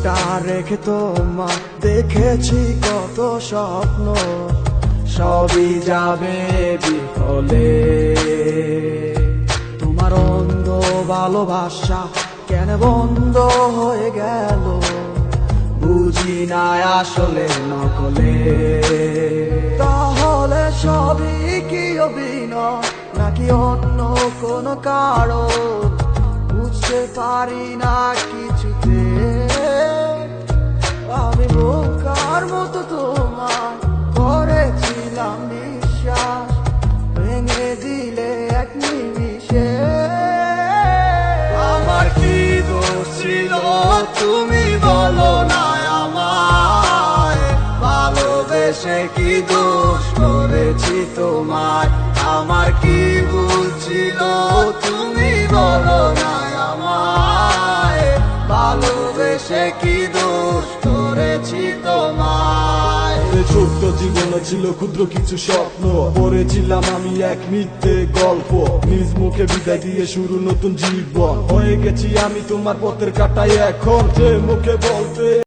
বুকটা রেখে তোমার দেখেছি কত স্বপ্ন, সবই যাবে বিফলে। তোমার অন্ধ ভালোবাসা কেন বন্ধ হয়ে গেল, বুঝি না আসলে নকলে। তাহলে সবই কি অভিনয় নাকি অন্য কোনো কারণ, বুঝতে পারি না কিছুতে। আমি বোকার মতো তোমার করেছিলাম বিশ্বাস, ভেঙে দিলে এক নিমিষে। আমার কি দোষ ছিল তুমি বলো না আমায়, ভালোবেসে কি দোষ করেছি তোমায়। আমার কি ভুল ছিল তুমি বলো না আমায়, ভালোবেসে কি দোষ করেছি তোমায়। ছোট্ট জীবনে ছিল ক্ষুদ্র কিছু স্বপ্ন, পড়েছিলাম আমি এক মিথ্যে গল্প। নিজ মুখে বিদায় দিয়ে শুরু নতুন জীবন, হয়ে গেছি আমি তোমার পথের কাটাই এখন। যে মুখে বলতে